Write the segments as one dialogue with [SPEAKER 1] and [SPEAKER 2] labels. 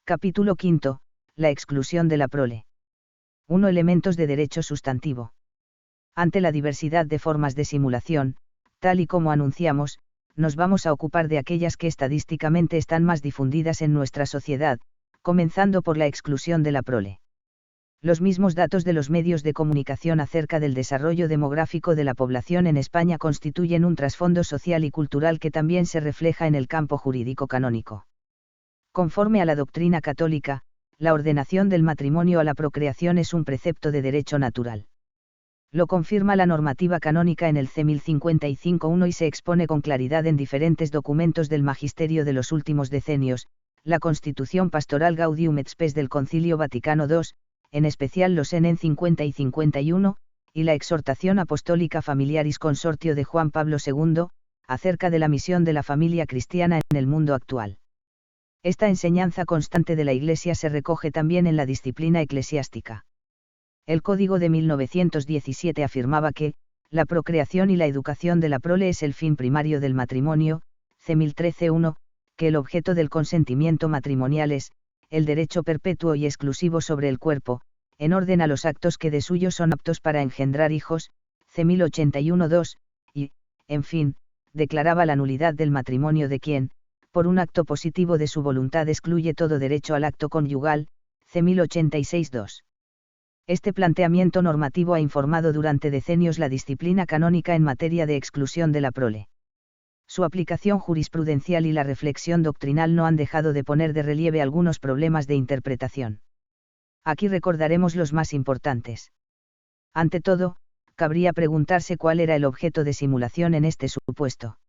[SPEAKER 1] Capítulo V. La exclusión de la prole. 1. Elementos de derecho sustantivo. Ante la diversidad de formas de simulación, tal y como anunciamos, nos vamos a ocupar de aquellas que estadísticamente están más difundidas en nuestra sociedad, comenzando por la exclusión de la prole. Los mismos datos de los medios de comunicación acerca del desarrollo demográfico de la población en España constituyen un trasfondo social y cultural que también se refleja en el campo jurídico canónico. Conforme a la doctrina católica, la ordenación del matrimonio a la procreación es un precepto de derecho natural. Lo confirma la normativa canónica en el C. 1055-1 y se expone con claridad en diferentes documentos del magisterio de los últimos decenios, la Constitución Pastoral Gaudium et Spes del Concilio Vaticano II, en especial los NN 50 y 51, y la Exhortación Apostólica Familiaris Consortio de Juan Pablo II, acerca de la misión de la familia cristiana en el mundo actual. Esta enseñanza constante de la Iglesia se recoge también en la disciplina eclesiástica. El Código de 1917 afirmaba que, la procreación y la educación de la prole es el fin primario del matrimonio, C. 1013-1, que el objeto del consentimiento matrimonial es, el derecho perpetuo y exclusivo sobre el cuerpo, en orden a los actos que de suyo son aptos para engendrar hijos, C. 1081-2, y, en fin, declaraba la nulidad del matrimonio de quien, por un acto positivo de su voluntad excluye todo derecho al acto conyugal, C. 1086-2. Este planteamiento normativo ha informado durante decenios la disciplina canónica en materia de exclusión de la prole. Su aplicación jurisprudencial y la reflexión doctrinal no han dejado de poner de relieve algunos problemas de interpretación. Aquí recordaremos los más importantes. Ante todo, cabría preguntarse cuál era el objeto de simulación en este supuesto.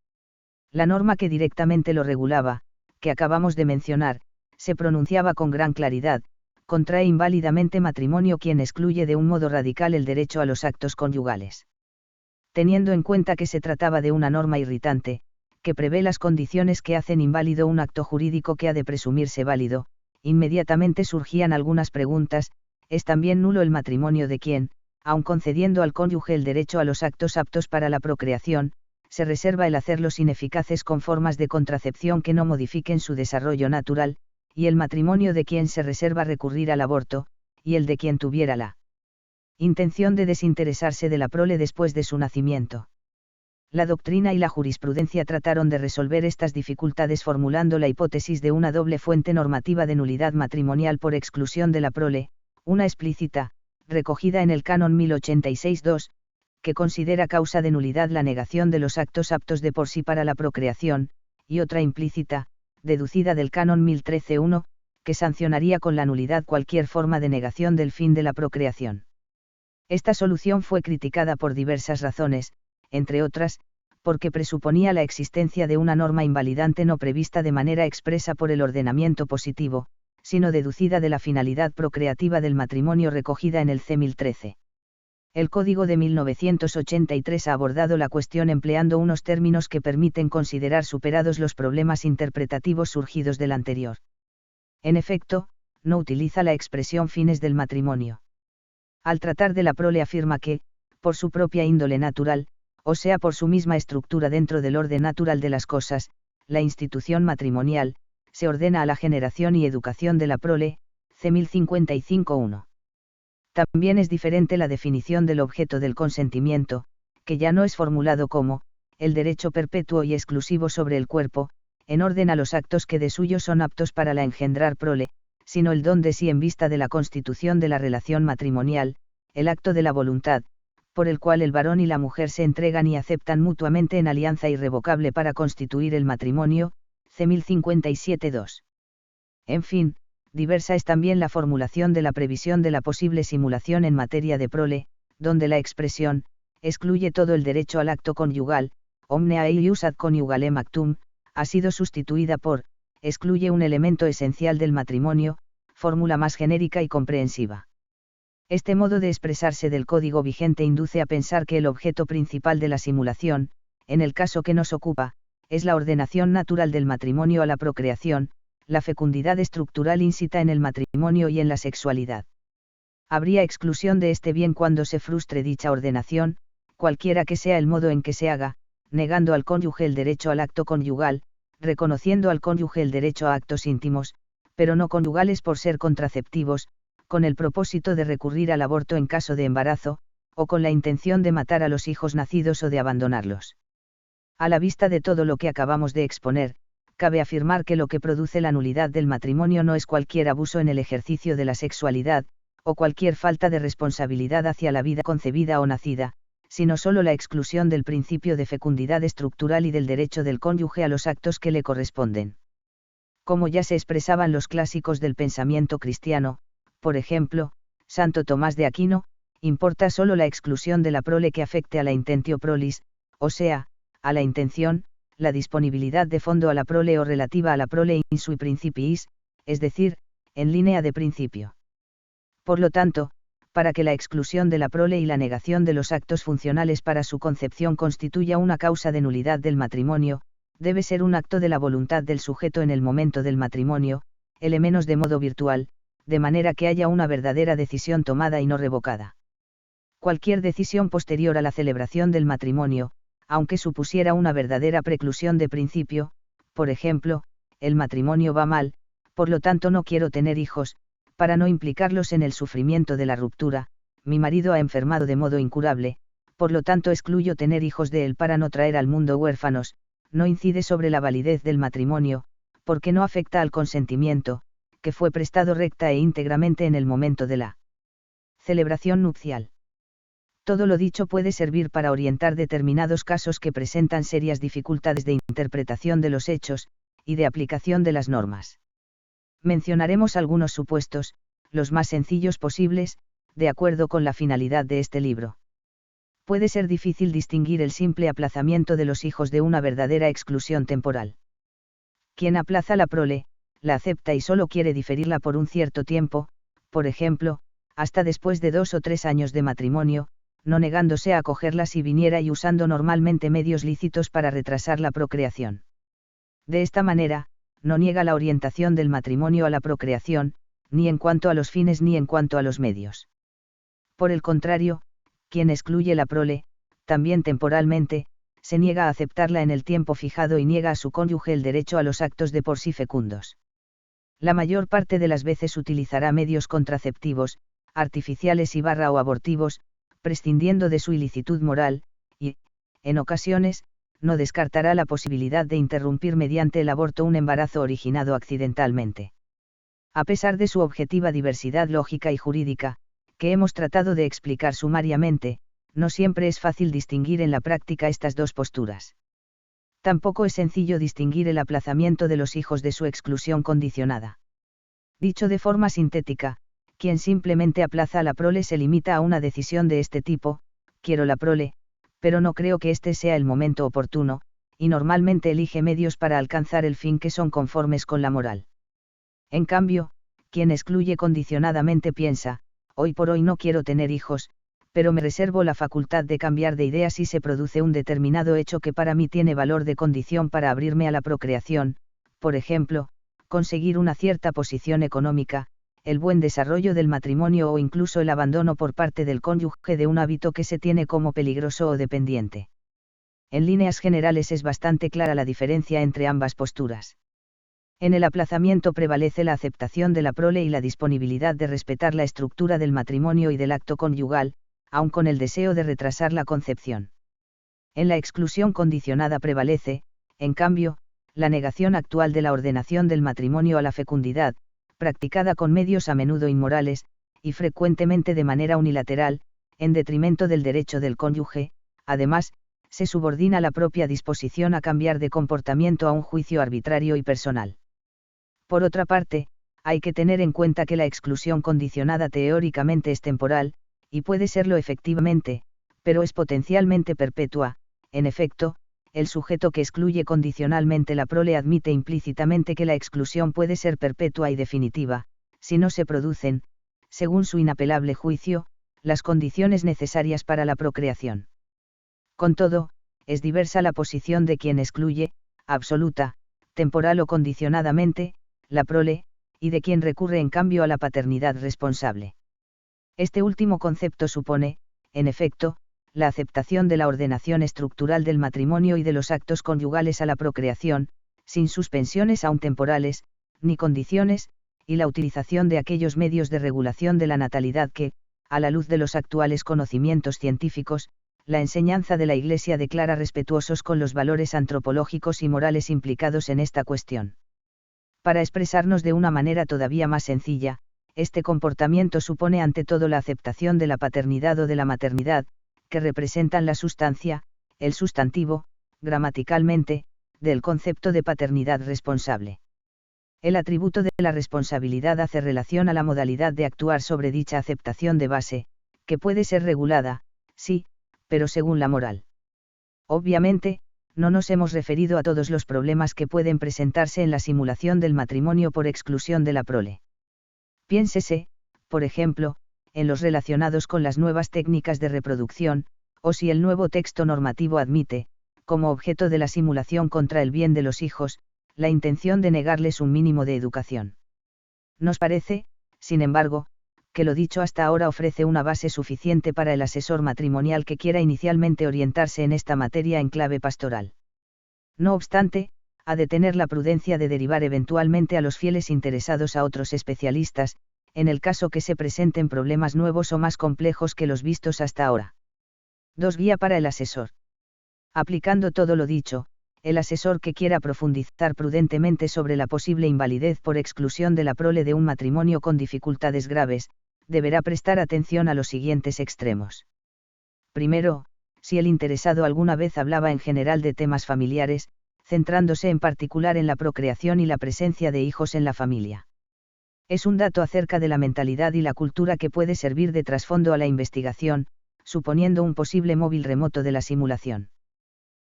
[SPEAKER 1] La norma que directamente lo regulaba, que acabamos de mencionar, se pronunciaba con gran claridad: contrae inválidamente matrimonio quien excluye de un modo radical el derecho a los actos conyugales. Teniendo en cuenta que se trataba de una norma irritante, que prevé las condiciones que hacen inválido un acto jurídico que ha de presumirse válido, inmediatamente surgían algunas preguntas: ¿es también nulo el matrimonio de quien, aun concediendo al cónyuge el derecho a los actos aptos para la procreación, se reserva el hacerlos ineficaces con formas de contracepción que no modifiquen su desarrollo natural, y el matrimonio de quien se reserva recurrir al aborto, y el de quien tuviera la intención de desinteresarse de la prole después de su nacimiento? La doctrina y la jurisprudencia trataron de resolver estas dificultades formulando la hipótesis de una doble fuente normativa de nulidad matrimonial por exclusión de la prole, una explícita, recogida en el Canon 1086-2, que considera causa de nulidad la negación de los actos aptos de por sí para la procreación, y otra implícita, deducida del Canon 1013-1, que sancionaría con la nulidad cualquier forma de negación del fin de la procreación. Esta solución fue criticada por diversas razones, entre otras, porque presuponía la existencia de una norma invalidante no prevista de manera expresa por el ordenamiento positivo, sino deducida de la finalidad procreativa del matrimonio recogida en el C. 1013. El Código de 1983 ha abordado la cuestión empleando unos términos que permiten considerar superados los problemas interpretativos surgidos del anterior. En efecto, no utiliza la expresión fines del matrimonio. Al tratar de la prole afirma que, por su propia índole natural, o sea por su misma estructura dentro del orden natural de las cosas, la institución matrimonial, se ordena a la generación y educación de la prole, C. 1055-1. También es diferente la definición del objeto del consentimiento, que ya no es formulado como, el derecho perpetuo y exclusivo sobre el cuerpo, en orden a los actos que de suyo son aptos para la engendrar prole, sino el don de sí en vista de la constitución de la relación matrimonial, el acto de la voluntad, por el cual el varón y la mujer se entregan y aceptan mutuamente en alianza irrevocable para constituir el matrimonio, C. 1057-2. En fin, diversa es también la formulación de la previsión de la posible simulación en materia de prole, donde la expresión, excluye todo el derecho al acto conyugal, omne eius ad conyugalem actum, ha sido sustituida por, excluye un elemento esencial del matrimonio, fórmula más genérica y comprensiva. Este modo de expresarse del código vigente induce a pensar que el objeto principal de la simulación, en el caso que nos ocupa, es la ordenación natural del matrimonio a la procreación, la fecundidad estructural ínsita en el matrimonio y en la sexualidad. Habría exclusión de este bien cuando se frustre dicha ordenación, cualquiera que sea el modo en que se haga, negando al cónyuge el derecho al acto conyugal, reconociendo al cónyuge el derecho a actos íntimos, pero no conyugales por ser contraceptivos, con el propósito de recurrir al aborto en caso de embarazo, o con la intención de matar a los hijos nacidos o de abandonarlos. A la vista de todo lo que acabamos de exponer, cabe afirmar que lo que produce la nulidad del matrimonio no es cualquier abuso en el ejercicio de la sexualidad, o cualquier falta de responsabilidad hacia la vida concebida o nacida, sino solo la exclusión del principio de fecundidad estructural y del derecho del cónyuge a los actos que le corresponden. Como ya se expresaban los clásicos del pensamiento cristiano, por ejemplo, Santo Tomás de Aquino, importa solo la exclusión de la prole que afecte a la intentio prolis, o sea, a la intención, la disponibilidad de fondo a la prole o relativa a la prole in sui principiis, es decir, en línea de principio. Por lo tanto, para que la exclusión de la prole y la negación de los actos funcionales para su concepción constituya una causa de nulidad del matrimonio, debe ser un acto de la voluntad del sujeto en el momento del matrimonio, ele menos de modo virtual, de manera que haya una verdadera decisión tomada y no revocada. Cualquier decisión posterior a la celebración del matrimonio, aunque supusiera una verdadera preclusión de principio, por ejemplo, el matrimonio va mal, por lo tanto no quiero tener hijos, para no implicarlos en el sufrimiento de la ruptura, mi marido ha enfermado de modo incurable, por lo tanto excluyo tener hijos de él para no traer al mundo huérfanos, no incide sobre la validez del matrimonio, porque no afecta al consentimiento, que fue prestado recta e íntegramente en el momento de la celebración nupcial. Todo lo dicho puede servir para orientar determinados casos que presentan serias dificultades de interpretación de los hechos, y de aplicación de las normas. Mencionaremos algunos supuestos, los más sencillos posibles, de acuerdo con la finalidad de este libro. Puede ser difícil distinguir el simple aplazamiento de los hijos de una verdadera exclusión temporal. Quien aplaza la prole, la acepta y solo quiere diferirla por un cierto tiempo, por ejemplo, hasta después de 2 o 3 años de matrimonio, no negándose a acogerla si viniera y usando normalmente medios lícitos para retrasar la procreación. De esta manera, no niega la orientación del matrimonio a la procreación, ni en cuanto a los fines ni en cuanto a los medios. Por el contrario, quien excluye la prole, también temporalmente, se niega a aceptarla en el tiempo fijado y niega a su cónyuge el derecho a los actos de por sí fecundos. La mayor parte de las veces utilizará medios contraceptivos, artificiales o abortivos, prescindiendo de su ilicitud moral, y, en ocasiones, no descartará la posibilidad de interrumpir mediante el aborto un embarazo originado accidentalmente. A pesar de su objetiva diversidad lógica y jurídica, que hemos tratado de explicar sumariamente, no siempre es fácil distinguir en la práctica estas dos posturas. Tampoco es sencillo distinguir el aplazamiento de los hijos de su exclusión condicionada. Dicho de forma sintética, quien simplemente aplaza a la prole se limita a una decisión de este tipo: quiero la prole, pero no creo que este sea el momento oportuno, y normalmente elige medios para alcanzar el fin que son conformes con la moral. En cambio, quien excluye condicionadamente piensa: hoy por hoy no quiero tener hijos, pero me reservo la facultad de cambiar de idea si se produce un determinado hecho que para mí tiene valor de condición para abrirme a la procreación, por ejemplo, conseguir una cierta posición económica, el buen desarrollo del matrimonio o incluso el abandono por parte del cónyuge de un hábito que se tiene como peligroso o dependiente. En líneas generales es bastante clara la diferencia entre ambas posturas. En el aplazamiento prevalece la aceptación de la prole y la disponibilidad de respetar la estructura del matrimonio y del acto conyugal, aun con el deseo de retrasar la concepción. En la exclusión condicionada prevalece, en cambio, la negación actual de la ordenación del matrimonio a la fecundidad, practicada con medios a menudo inmorales, y frecuentemente de manera unilateral, en detrimento del derecho del cónyuge. Además, se subordina la propia disposición a cambiar de comportamiento a un juicio arbitrario y personal. Por otra parte, hay que tener en cuenta que la exclusión condicionada teóricamente es temporal, y puede serlo efectivamente, pero es potencialmente perpetua. En efecto, el sujeto que excluye condicionalmente la prole admite implícitamente que la exclusión puede ser perpetua y definitiva, si no se producen, según su inapelable juicio, las condiciones necesarias para la procreación. Con todo, es diversa la posición de quien excluye, absoluta, temporal o condicionadamente, la prole, y de quien recurre en cambio a la paternidad responsable. Este último concepto supone, en efecto, la aceptación de la ordenación estructural del matrimonio y de los actos conyugales a la procreación, sin suspensiones aun temporales, ni condiciones, y la utilización de aquellos medios de regulación de la natalidad que, a la luz de los actuales conocimientos científicos, la enseñanza de la Iglesia declara respetuosos con los valores antropológicos y morales implicados en esta cuestión. Para expresarnos de una manera todavía más sencilla, este comportamiento supone ante todo la aceptación de la paternidad o de la maternidad, que representan la sustancia, el sustantivo, gramaticalmente, del concepto de paternidad responsable. El atributo de la responsabilidad hace relación a la modalidad de actuar sobre dicha aceptación de base, que puede ser regulada, sí, pero según la moral. Obviamente, no nos hemos referido a todos los problemas que pueden presentarse en la simulación del matrimonio por exclusión de la prole. Piénsese, por ejemplo, en los relacionados con las nuevas técnicas de reproducción, o si el nuevo texto normativo admite, como objeto de la simulación contra el bien de los hijos, la intención de negarles un mínimo de educación. Nos parece, sin embargo, que lo dicho hasta ahora ofrece una base suficiente para el asesor matrimonial que quiera inicialmente orientarse en esta materia en clave pastoral. No obstante, ha de tener la prudencia de derivar eventualmente a los fieles interesados a otros especialistas, en el caso que se presenten problemas nuevos o más complejos que los vistos hasta ahora. 2. Guía para el asesor. Aplicando todo lo dicho, el asesor que quiera profundizar prudentemente sobre la posible invalidez por exclusión de la prole de un matrimonio con dificultades graves, deberá prestar atención a los siguientes extremos. Primero, si el interesado alguna vez hablaba en general de temas familiares, centrándose en particular en la procreación y la presencia de hijos en la familia. Es un dato acerca de la mentalidad y la cultura que puede servir de trasfondo a la investigación, suponiendo un posible móvil remoto de la simulación.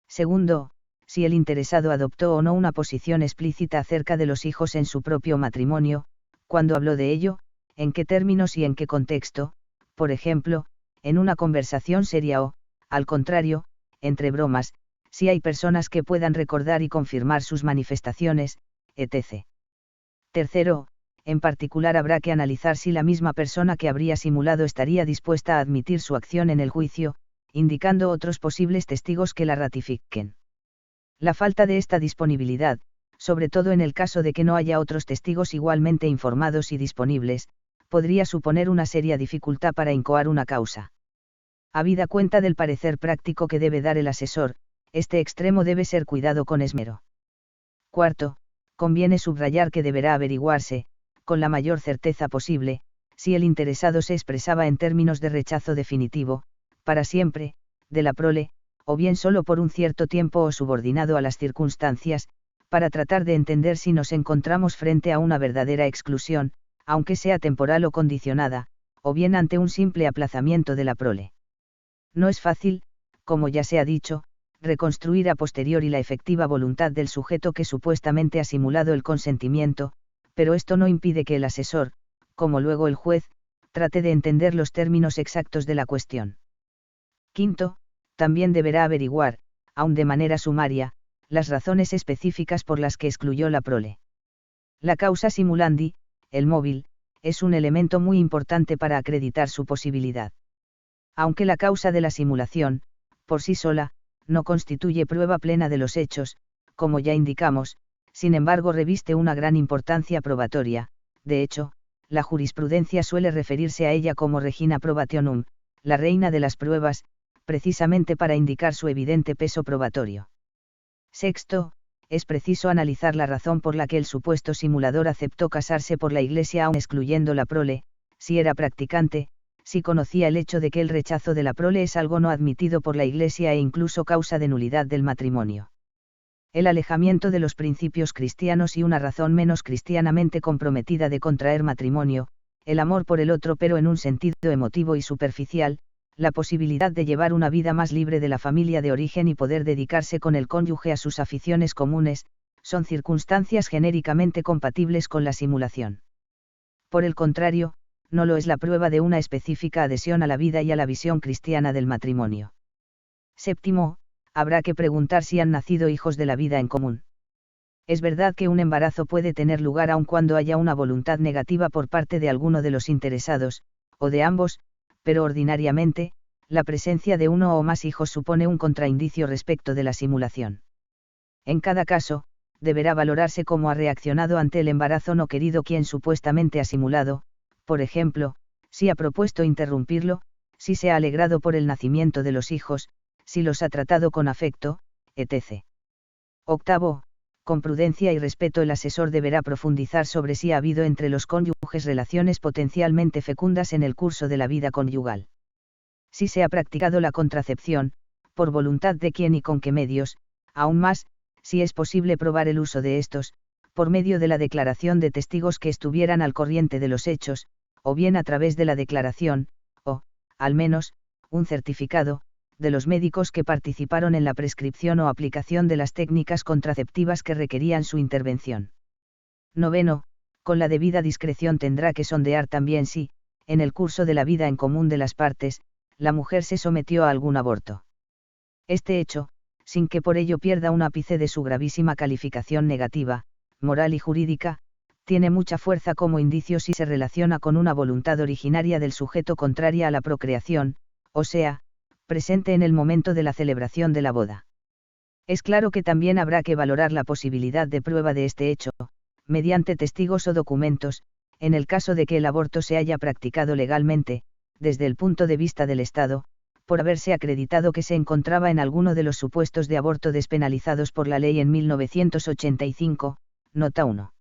[SPEAKER 1] Segundo, si el interesado adoptó o no una posición explícita acerca de los hijos en su propio matrimonio, cuando habló de ello, en qué términos y en qué contexto, por ejemplo, en una conversación seria o, al contrario, entre bromas, si hay personas que puedan recordar y confirmar sus manifestaciones, etc. Tercero, en particular habrá que analizar si la misma persona que habría simulado estaría dispuesta a admitir su acción en el juicio, indicando otros posibles testigos que la ratifiquen. La falta de esta disponibilidad, sobre todo en el caso de que no haya otros testigos igualmente informados y disponibles, podría suponer una seria dificultad para incoar una causa. Habida cuenta del parecer práctico que debe dar el asesor, este extremo debe ser cuidado con esmero. Cuarto, conviene subrayar que deberá averiguarse, con la mayor certeza posible, si el interesado se expresaba en términos de rechazo definitivo, para siempre, de la prole, o bien solo por un cierto tiempo o subordinado a las circunstancias, para tratar de entender si nos encontramos frente a una verdadera exclusión, aunque sea temporal o condicionada, o bien ante un simple aplazamiento de la prole. No es fácil, como ya se ha dicho, reconstruir a posteriori la efectiva voluntad del sujeto que supuestamente ha simulado el consentimiento, pero esto no impide que el asesor, como luego el juez, trate de entender los términos exactos de la cuestión. Quinto, también deberá averiguar, aun de manera sumaria, las razones específicas por las que excluyó la prole. La causa simulandi, el móvil, es un elemento muy importante para acreditar su posibilidad. Aunque la causa de la simulación, por sí sola, no constituye prueba plena de los hechos, como ya indicamos, sin embargo reviste una gran importancia probatoria. De hecho, la jurisprudencia suele referirse a ella como regina probationum, la reina de las pruebas, precisamente para indicar su evidente peso probatorio. Sexto, es preciso analizar la razón por la que el supuesto simulador aceptó casarse por la Iglesia aun excluyendo la prole, si era practicante, si conocía el hecho de que el rechazo de la prole es algo no admitido por la Iglesia e incluso causa de nulidad del matrimonio. El alejamiento de los principios cristianos y una razón menos cristianamente comprometida de contraer matrimonio, el amor por el otro pero en un sentido emotivo y superficial, la posibilidad de llevar una vida más libre de la familia de origen y poder dedicarse con el cónyuge a sus aficiones comunes, son circunstancias genéricamente compatibles con la simulación. Por el contrario, no lo es la prueba de una específica adhesión a la vida y a la visión cristiana del matrimonio. Séptimo, habrá que preguntar si han nacido hijos de la vida en común. Es verdad que un embarazo puede tener lugar aun cuando haya una voluntad negativa por parte de alguno de los interesados, o de ambos, pero ordinariamente, la presencia de uno o más hijos supone un contraindicio respecto de la simulación. En cada caso, deberá valorarse cómo ha reaccionado ante el embarazo no querido quien supuestamente ha simulado, por ejemplo, si ha propuesto interrumpirlo, si se ha alegrado por el nacimiento de los hijos, si los ha tratado con afecto, etc. Octavo, con prudencia y respeto el asesor deberá profundizar sobre si ha habido entre los cónyuges relaciones potencialmente fecundas en el curso de la vida conyugal. Si se ha practicado la contracepción, por voluntad de quién y con qué medios, aún más, si es posible probar el uso de estos, por medio de la declaración de testigos que estuvieran al corriente de los hechos, o bien a través de la declaración, o, al menos, un certificado, de los médicos que participaron en la prescripción o aplicación de las técnicas contraceptivas que requerían su intervención. Noveno, con la debida discreción tendrá que sondear también si, en el curso de la vida en común de las partes, la mujer se sometió a algún aborto. Este hecho, sin que por ello pierda un ápice de su gravísima calificación negativa, moral y jurídica, tiene mucha fuerza como indicio si se relaciona con una voluntad originaria del sujeto contraria a la procreación, o sea, presente en el momento de la celebración de la boda. Es claro que también habrá que valorar la posibilidad de prueba de este hecho, mediante testigos o documentos, en el caso de que el aborto se haya practicado legalmente, desde el punto de vista del Estado, por haberse acreditado que se encontraba en alguno de los supuestos de aborto despenalizados por la ley en 1985, nota 1.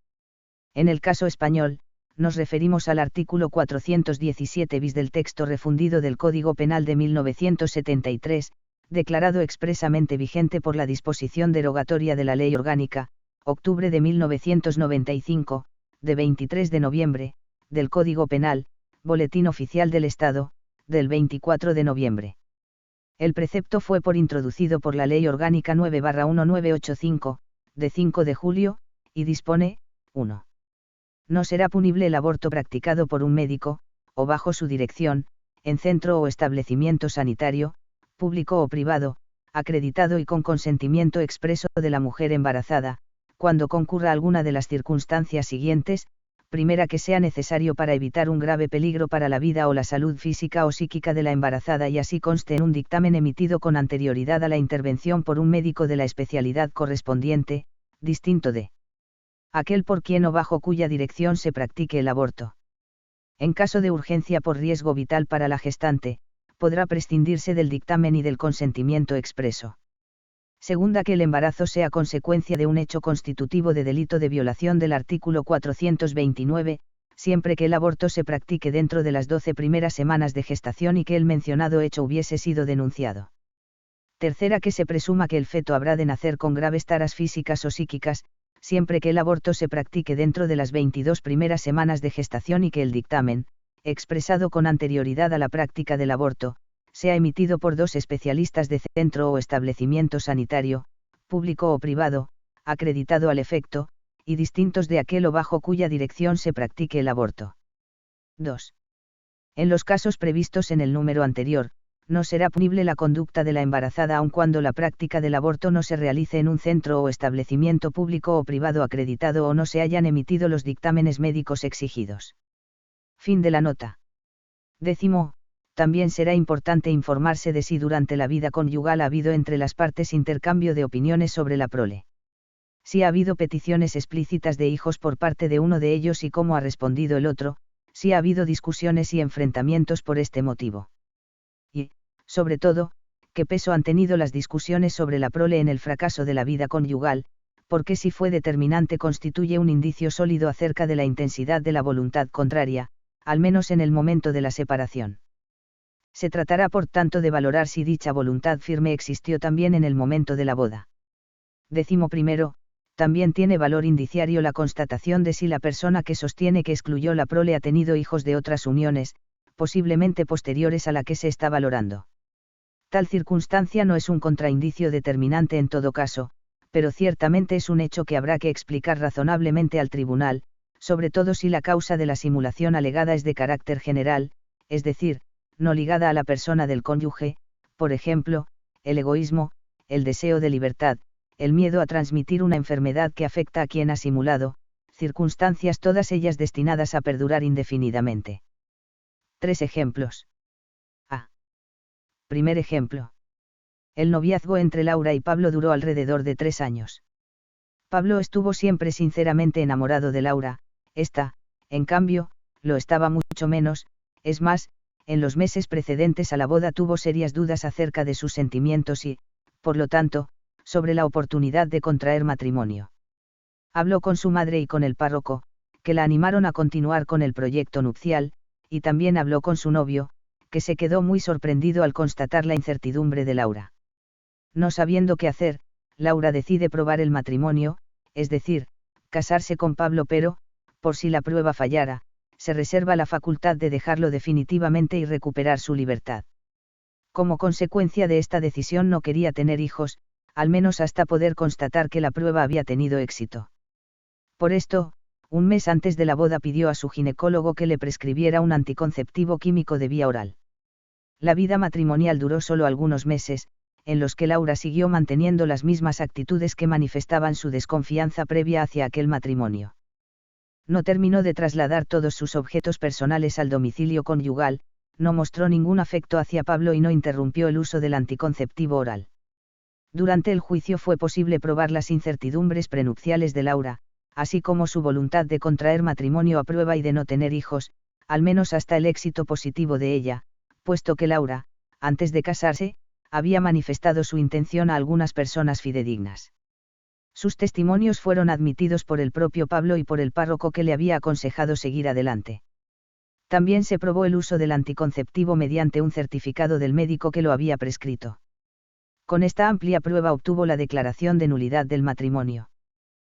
[SPEAKER 1] En el caso español, nos referimos al artículo 417 bis del texto refundido del Código Penal de 1973, declarado expresamente vigente por la disposición derogatoria de la Ley Orgánica, octubre de 1995, de 23 de noviembre, del Código Penal, Boletín Oficial del Estado, del 24 de noviembre. El precepto fue introducido por la Ley Orgánica 9/1985, de 5 de julio, y dispone, 1. No será punible el aborto practicado por un médico, o bajo su dirección, en centro o establecimiento sanitario, público o privado, acreditado y con consentimiento expreso de la mujer embarazada, cuando concurra alguna de las circunstancias siguientes: primera, que sea necesario para evitar un grave peligro para la vida o la salud física o psíquica de la embarazada y así conste en un dictamen emitido con anterioridad a la intervención por un médico de la especialidad correspondiente, distinto de aquel por quien o bajo cuya dirección se practique el aborto. En caso de urgencia por riesgo vital para la gestante, podrá prescindirse del dictamen y del consentimiento expreso. Segunda, que el embarazo sea consecuencia de un hecho constitutivo de delito de violación del artículo 429, siempre que el aborto se practique dentro de las 12 primeras semanas de gestación y que el mencionado hecho hubiese sido denunciado. Tercera, que se presuma que el feto habrá de nacer con graves taras físicas o psíquicas, siempre que el aborto se practique dentro de las 22 primeras semanas de gestación y que el dictamen, expresado con anterioridad a la práctica del aborto, sea emitido por 2 especialistas de centro o establecimiento sanitario, público o privado, acreditado al efecto, y distintos de aquel o bajo cuya dirección se practique el aborto. 2. En los casos previstos en el número anterior, no será punible la conducta de la embarazada aun cuando la práctica del aborto no se realice en un centro o establecimiento público o privado acreditado o no se hayan emitido los dictámenes médicos exigidos. Fin de la nota. 10. También será importante informarse de si durante la vida conyugal ha habido entre las partes intercambio de opiniones sobre la prole. Si ha habido peticiones explícitas de hijos por parte de uno de ellos y cómo ha respondido el otro, si ha habido discusiones y enfrentamientos por este motivo. Y, sobre todo, qué peso han tenido las discusiones sobre la prole en el fracaso de la vida conyugal, porque si fue determinante constituye un indicio sólido acerca de la intensidad de la voluntad contraria, al menos en el momento de la separación. Se tratará por tanto de valorar si dicha voluntad firme existió también en el momento de la boda. 11. También tiene valor indiciario la constatación de si la persona que sostiene que excluyó la prole ha tenido hijos de otras uniones, posiblemente posteriores a la que se está valorando. Tal circunstancia no es un contraindicio determinante en todo caso, pero ciertamente es un hecho que habrá que explicar razonablemente al tribunal, sobre todo si la causa de la simulación alegada es de carácter general, es decir, no ligada a la persona del cónyuge, por ejemplo, el egoísmo, el deseo de libertad, el miedo a transmitir una enfermedad que afecta a quien ha simulado, circunstancias todas ellas destinadas a perdurar indefinidamente. 3 ejemplos. A. Primer ejemplo. El noviazgo entre Laura y Pablo duró alrededor de 3 años. Pablo estuvo siempre sinceramente enamorado de Laura, ésta, en cambio, lo estaba mucho menos, es más, en los meses precedentes a la boda tuvo serias dudas acerca de sus sentimientos y, por lo tanto, sobre la oportunidad de contraer matrimonio. Habló con su madre y con el párroco, que la animaron a continuar con el proyecto nupcial, y también habló con su novio, que se quedó muy sorprendido al constatar la incertidumbre de Laura. No sabiendo qué hacer, Laura decide probar el matrimonio, es decir, casarse con Pablo, pero, por si la prueba fallara, se reserva la facultad de dejarlo definitivamente y recuperar su libertad. Como consecuencia de esta decisión no quería tener hijos, al menos hasta poder constatar que la prueba había tenido éxito. Por esto, un mes antes de la boda pidió a su ginecólogo que le prescribiera un anticonceptivo químico de vía oral. La vida matrimonial duró solo algunos meses, en los que Laura siguió manteniendo las mismas actitudes que manifestaban su desconfianza previa hacia aquel matrimonio. No terminó de trasladar todos sus objetos personales al domicilio conyugal, no mostró ningún afecto hacia Pablo y no interrumpió el uso del anticonceptivo oral. Durante el juicio fue posible probar las incertidumbres prenupciales de Laura, así como su voluntad de contraer matrimonio a prueba y de no tener hijos, al menos hasta el éxito positivo de ella, puesto que Laura, antes de casarse, había manifestado su intención a algunas personas fidedignas. Sus testimonios fueron admitidos por el propio Pablo y por el párroco que le había aconsejado seguir adelante. También se probó el uso del anticonceptivo mediante un certificado del médico que lo había prescrito. Con esta amplia prueba obtuvo la declaración de nulidad del matrimonio.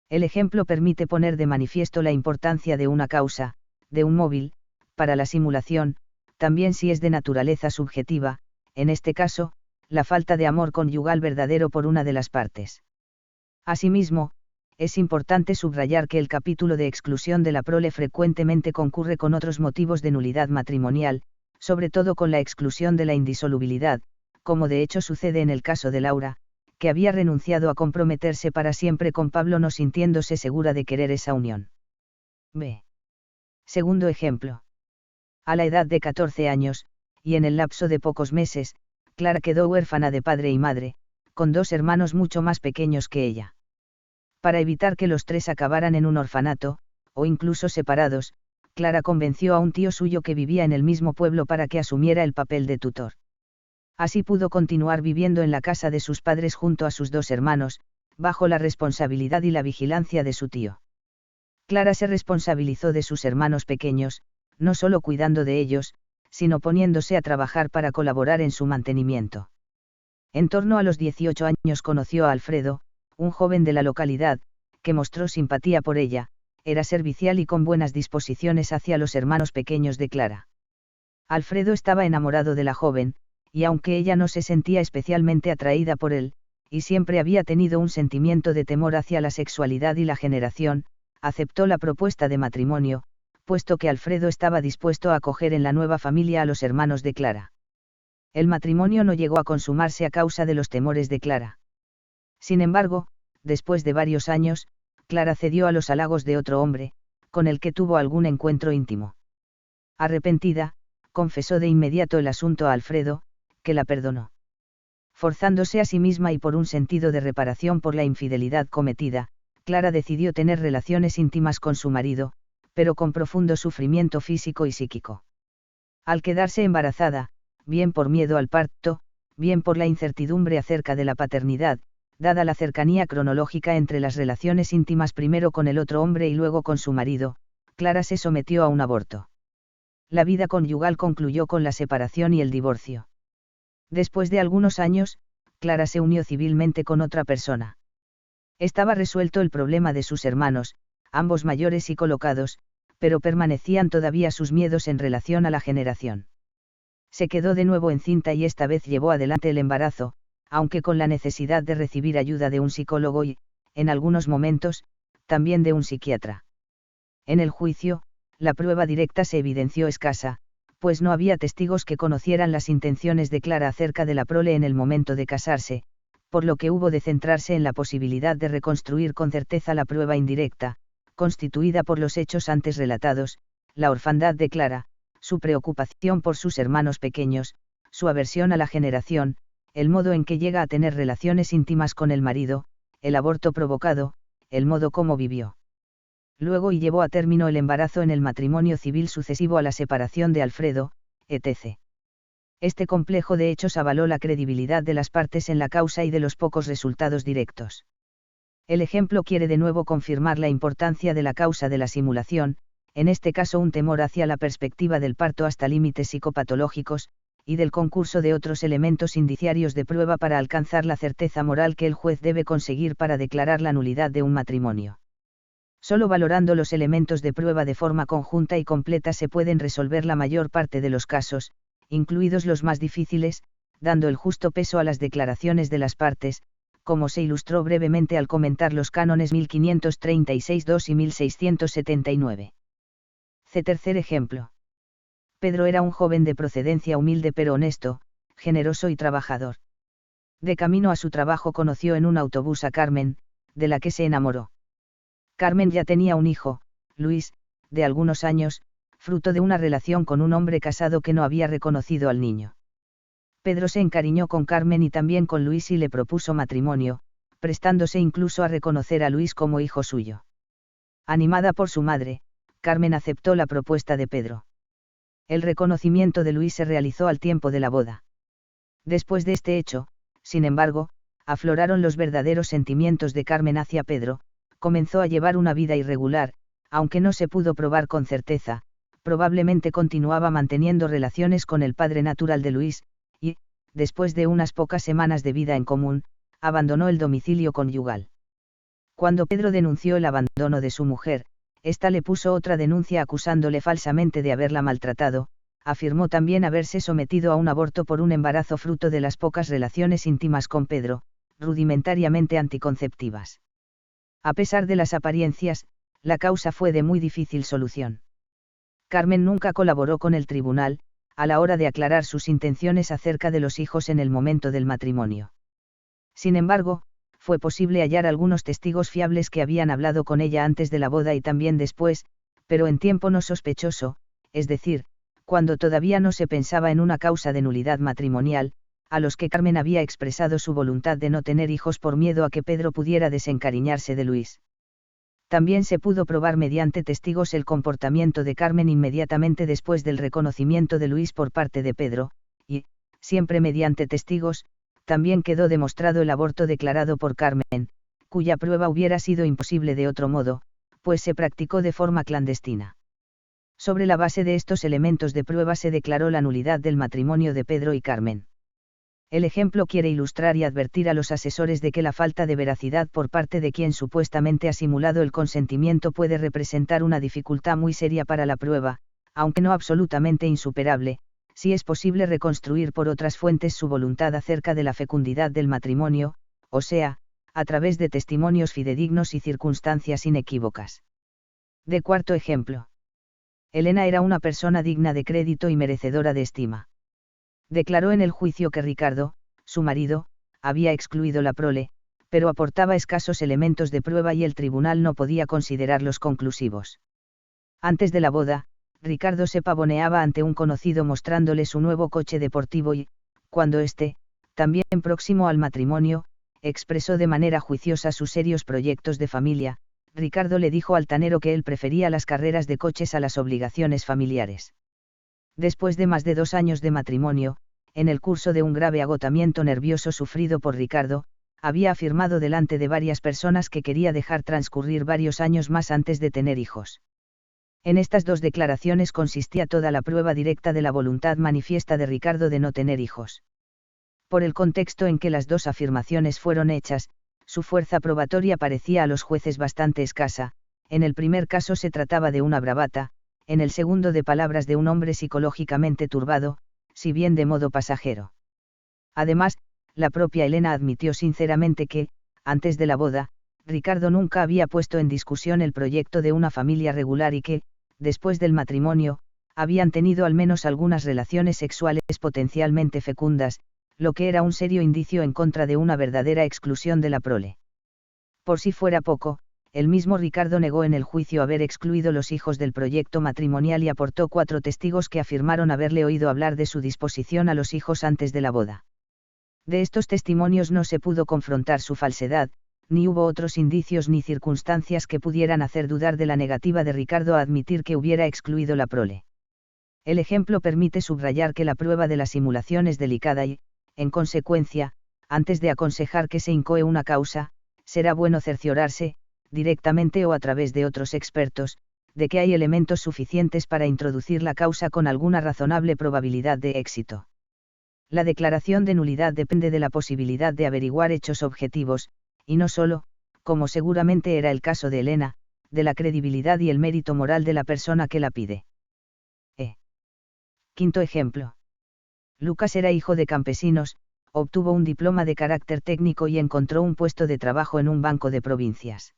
[SPEAKER 1] El ejemplo permite poner de manifiesto la importancia de una causa, de un móvil, para la simulación, también si es de naturaleza subjetiva, en este caso, la falta de amor conyugal verdadero por una de las partes. Asimismo, es importante subrayar que el capítulo de exclusión de la prole frecuentemente concurre con otros motivos de nulidad matrimonial, sobre todo con la exclusión de la indisolubilidad, como de hecho sucede en el caso de Laura, que había renunciado a comprometerse para siempre con Pablo no sintiéndose segura de querer esa unión. B. Segundo ejemplo. A la edad de 14 años, y en el lapso de pocos meses, Clara quedó huérfana de padre y madre, con dos hermanos mucho más pequeños que ella. Para evitar que los tres acabaran en un orfanato, o incluso separados, Clara convenció a un tío suyo que vivía en el mismo pueblo para que asumiera el papel de tutor. Así pudo continuar viviendo en la casa de sus padres junto a sus dos hermanos, bajo la responsabilidad y la vigilancia de su tío. Clara se responsabilizó de sus hermanos pequeños, no solo cuidando de ellos, sino poniéndose a trabajar para colaborar en su mantenimiento. En torno a los 18 años conoció a Alfredo, un joven de la localidad, que mostró simpatía por ella, era servicial y con buenas disposiciones hacia los hermanos pequeños de Clara. Alfredo estaba enamorado de la joven, y aunque ella no se sentía especialmente atraída por él, y siempre había tenido un sentimiento de temor hacia la sexualidad y la generación, aceptó la propuesta de matrimonio, puesto que Alfredo estaba dispuesto a acoger en la nueva familia a los hermanos de Clara. El matrimonio no llegó a consumarse a causa de los temores de Clara. Sin embargo, después de varios años, Clara cedió a los halagos de otro hombre, con el que tuvo algún encuentro íntimo. Arrepentida, confesó de inmediato el asunto a Alfredo, que la perdonó. Forzándose a sí misma y por un sentido de reparación por la infidelidad cometida, Clara decidió tener relaciones íntimas con su marido, pero con profundo sufrimiento físico y psíquico. Al quedarse embarazada, bien por miedo al parto, bien por la incertidumbre acerca de la paternidad, dada la cercanía cronológica entre las relaciones íntimas primero con el otro hombre y luego con su marido, Clara se sometió a un aborto. La vida conyugal concluyó con la separación y el divorcio. Después de algunos años, Clara se unió civilmente con otra persona. Estaba resuelto el problema de sus hermanos, ambos mayores y colocados, pero permanecían todavía sus miedos en relación a la generación. Se quedó de nuevo encinta y esta vez llevó adelante el embarazo, aunque con la necesidad de recibir ayuda de un psicólogo y, en algunos momentos, también de un psiquiatra. En el juicio, la prueba directa se evidenció escasa, pues no había testigos que conocieran las intenciones de Clara acerca de la prole en el momento de casarse, por lo que hubo de centrarse en la posibilidad de reconstruir con certeza la prueba indirecta, constituida por los hechos antes relatados, la orfandad de Clara, su preocupación por sus hermanos pequeños, su aversión a la generación, el modo en que llega a tener relaciones íntimas con el marido, el aborto provocado, el modo como vivió. Luego y llevó a término el embarazo en el matrimonio civil sucesivo a la separación de Alfredo, etc. Este complejo de hechos avaló la credibilidad de las partes en la causa y de los pocos resultados directos. El ejemplo quiere de nuevo confirmar la importancia de la causa de la simulación, en este caso un temor hacia la perspectiva del parto hasta límites psicopatológicos, y del concurso de otros elementos indiciarios de prueba para alcanzar la certeza moral que el juez debe conseguir para declarar la nulidad de un matrimonio. Solo valorando los elementos de prueba de forma conjunta y completa se pueden resolver la mayor parte de los casos, incluidos los más difíciles, dando el justo peso a las declaraciones de las partes, como se ilustró brevemente al comentar los cánones 1536-2 y 1679. Tercer ejemplo. Pedro era un joven de procedencia humilde pero honesto, generoso y trabajador. De camino a su trabajo conoció en un autobús a Carmen, de la que se enamoró. Carmen ya tenía un hijo, Luis, de algunos años, fruto de una relación con un hombre casado que no había reconocido al niño. Pedro se encariñó con Carmen y también con Luis y le propuso matrimonio, prestándose incluso a reconocer a Luis como hijo suyo. Animada por su madre, Carmen aceptó la propuesta de Pedro. El reconocimiento de Luis se realizó al tiempo de la boda. Después de este hecho, sin embargo, afloraron los verdaderos sentimientos de Carmen hacia Pedro, comenzó a llevar una vida irregular, aunque no se pudo probar con certeza, probablemente continuaba manteniendo relaciones con el padre natural de Luis, y, después de unas pocas semanas de vida en común, abandonó el domicilio conyugal. Cuando Pedro denunció el abandono de su mujer, ésta le puso otra denuncia acusándole falsamente de haberla maltratado, afirmó también haberse sometido a un aborto por un embarazo fruto de las pocas relaciones íntimas con Pedro, rudimentariamente anticonceptivas. A pesar de las apariencias, la causa fue de muy difícil solución. Carmen nunca colaboró con el tribunal, a la hora de aclarar sus intenciones acerca de los hijos en el momento del matrimonio. Sin embargo, fue posible hallar algunos testigos fiables que habían hablado con ella antes de la boda y también después, pero en tiempo no sospechoso, es decir, cuando todavía no se pensaba en una causa de nulidad matrimonial, a los que Carmen había expresado su voluntad de no tener hijos por miedo a que Pedro pudiera desencariñarse de Luis. También se pudo probar mediante testigos el comportamiento de Carmen inmediatamente después del reconocimiento de Luis por parte de Pedro, y, siempre mediante testigos, también quedó demostrado el aborto declarado por Carmen, cuya prueba hubiera sido imposible de otro modo, pues se practicó de forma clandestina. Sobre la base de estos elementos de prueba se declaró la nulidad del matrimonio de Pedro y Carmen. El ejemplo quiere ilustrar y advertir a los asesores de que la falta de veracidad por parte de quien supuestamente ha simulado el consentimiento puede representar una dificultad muy seria para la prueba, aunque no absolutamente insuperable, si es posible reconstruir por otras fuentes su voluntad acerca de la fecundidad del matrimonio, o sea, a través de testimonios fidedignos y circunstancias inequívocas. De cuarto ejemplo. Elena era una persona digna de crédito y merecedora de estima. Declaró en el juicio que Ricardo, su marido, había excluido la prole, pero aportaba escasos elementos de prueba y el tribunal no podía considerarlos conclusivos. Antes de la boda, Ricardo se pavoneaba ante un conocido mostrándole su nuevo coche deportivo y, cuando éste, también próximo al matrimonio, expresó de manera juiciosa sus serios proyectos de familia, Ricardo le dijo altanero que él prefería las carreras de coches a las obligaciones familiares. Después de más de 2 años de matrimonio, en el curso de un grave agotamiento nervioso sufrido por Ricardo, había afirmado delante de varias personas que quería dejar transcurrir varios años más antes de tener hijos. En estas 2 declaraciones consistía toda la prueba directa de la voluntad manifiesta de Ricardo de no tener hijos. Por el contexto en que las 2 afirmaciones fueron hechas, su fuerza probatoria parecía a los jueces bastante escasa, en el primer caso se trataba de una bravata, en el segundo de palabras de un hombre psicológicamente turbado, si bien de modo pasajero. Además, la propia Elena admitió sinceramente que, antes de la boda, Ricardo nunca había puesto en discusión el proyecto de una familia regular y que, después del matrimonio, habían tenido al menos algunas relaciones sexuales potencialmente fecundas, lo que era un serio indicio en contra de una verdadera exclusión de la prole. Por si fuera poco, el mismo Ricardo negó en el juicio haber excluido los hijos del proyecto matrimonial y aportó 4 testigos que afirmaron haberle oído hablar de su disposición a los hijos antes de la boda. De estos testimonios no se pudo confrontar su falsedad, ni hubo otros indicios ni circunstancias que pudieran hacer dudar de la negativa de Ricardo a admitir que hubiera excluido la prole. El ejemplo permite subrayar que la prueba de la simulación es delicada y, en consecuencia, antes de aconsejar que se incoe una causa, será bueno cerciorarse, directamente o a través de otros expertos, de que hay elementos suficientes para introducir la causa con alguna razonable probabilidad de éxito. La declaración de nulidad depende de la posibilidad de averiguar hechos objetivos, y no solo, como seguramente era el caso de Elena, de la credibilidad y el mérito moral de la persona que la pide. Quinto ejemplo. Lucas era hijo de campesinos, obtuvo un diploma de carácter técnico y encontró un puesto de trabajo en un banco de provincias.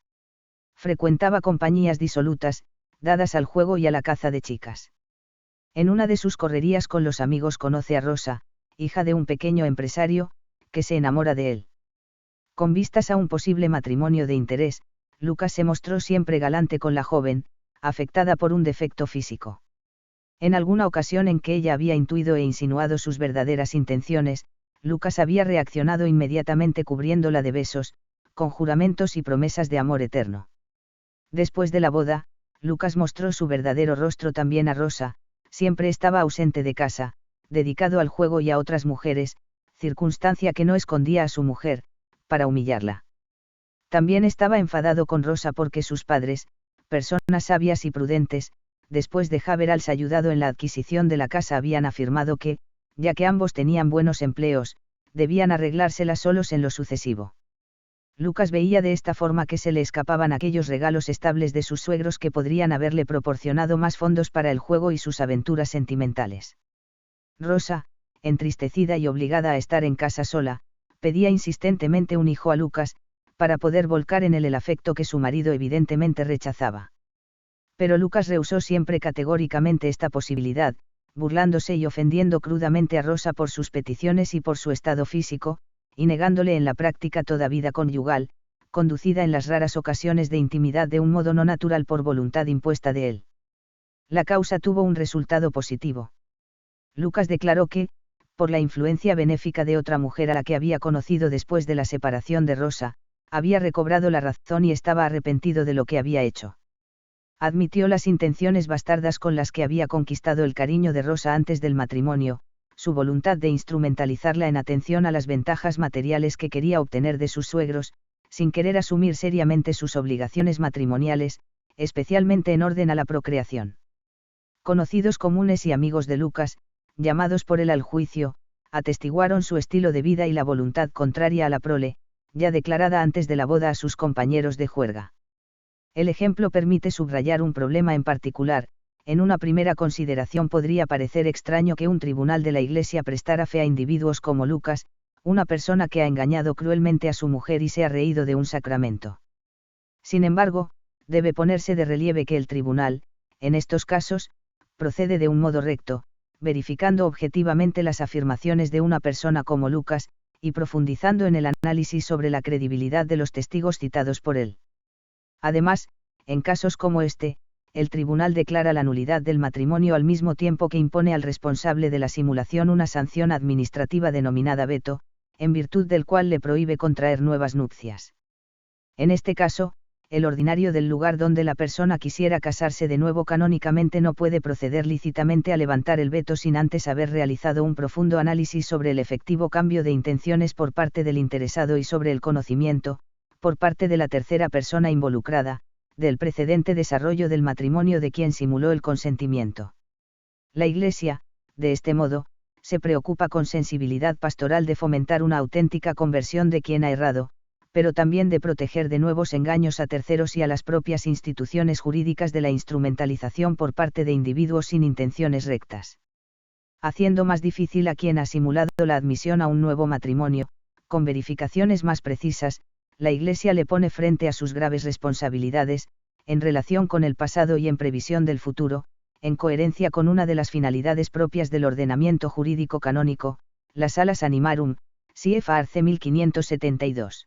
[SPEAKER 1] Frecuentaba compañías disolutas, dadas al juego y a la caza de chicas. En una de sus correrías con los amigos conoce a Rosa, hija de un pequeño empresario, que se enamora de él. Con vistas a un posible matrimonio de interés, Lucas se mostró siempre galante con la joven, afectada por un defecto físico. En alguna ocasión en que ella había intuido e insinuado sus verdaderas intenciones, Lucas había reaccionado inmediatamente cubriéndola de besos, con juramentos y promesas de amor eterno. Después de la boda, Lucas mostró su verdadero rostro también a Rosa, siempre estaba ausente de casa, dedicado al juego y a otras mujeres, circunstancia que no escondía a su mujer, para humillarla. También estaba enfadado con Rosa porque sus padres, personas sabias y prudentes, después de haberles ayudado en la adquisición de la casa habían afirmado que, ya que ambos tenían buenos empleos, debían arreglárselas solos en lo sucesivo. Lucas veía de esta forma que se le escapaban aquellos regalos estables de sus suegros que podrían haberle proporcionado más fondos para el juego y sus aventuras sentimentales. Rosa, entristecida y obligada a estar en casa sola, pedía insistentemente un hijo a Lucas, para poder volcar en él el afecto que su marido evidentemente rechazaba. Pero Lucas rehusó siempre categóricamente esta posibilidad, burlándose y ofendiendo crudamente a Rosa por sus peticiones y por su estado físico, y negándole en la práctica toda vida conyugal, conducida en las raras ocasiones de intimidad de un modo no natural por voluntad impuesta de él. La causa tuvo un resultado positivo. Lucas declaró que, por la influencia benéfica de otra mujer a la que había conocido después de la separación de Rosa, había recobrado la razón y estaba arrepentido de lo que había hecho. Admitió las intenciones bastardas con las que había conquistado el cariño de Rosa antes del matrimonio, su voluntad de instrumentalizarla en atención a las ventajas materiales que quería obtener de sus suegros, sin querer asumir seriamente sus obligaciones matrimoniales, especialmente en orden a la procreación. Conocidos comunes y amigos de Lucas, llamados por él al juicio, atestiguaron su estilo de vida y la voluntad contraria a la prole, ya declarada antes de la boda a sus compañeros de juerga. El ejemplo permite subrayar un problema en particular. En una primera consideración podría parecer extraño que un tribunal de la Iglesia prestara fe a individuos como Lucas, una persona que ha engañado cruelmente a su mujer y se ha reído de un sacramento. Sin embargo, debe ponerse de relieve que el tribunal, en estos casos, procede de un modo recto, verificando objetivamente las afirmaciones de una persona como Lucas, y profundizando en el análisis sobre la credibilidad de los testigos citados por él. Además, en casos como este, el tribunal declara la nulidad del matrimonio al mismo tiempo que impone al responsable de la simulación una sanción administrativa denominada veto, en virtud del cual le prohíbe contraer nuevas nupcias. En este caso, el ordinario del lugar donde la persona quisiera casarse de nuevo canónicamente no puede proceder lícitamente a levantar el veto sin antes haber realizado un profundo análisis sobre el efectivo cambio de intenciones por parte del interesado y sobre el conocimiento, por parte de la tercera persona involucrada, del precedente desarrollo del matrimonio de quien simuló el consentimiento. La Iglesia, de este modo, se preocupa con sensibilidad pastoral de fomentar una auténtica conversión de quien ha errado, pero también de proteger de nuevos engaños a terceros y a las propias instituciones jurídicas de la instrumentalización por parte de individuos sin intenciones rectas. Haciendo más difícil a quien ha simulado la admisión a un nuevo matrimonio, con verificaciones más precisas, la Iglesia le pone frente a sus graves responsabilidades, en relación con el pasado y en previsión del futuro, en coherencia con una de las finalidades propias del ordenamiento jurídico canónico, la Salus Animarum, CFR C 1572.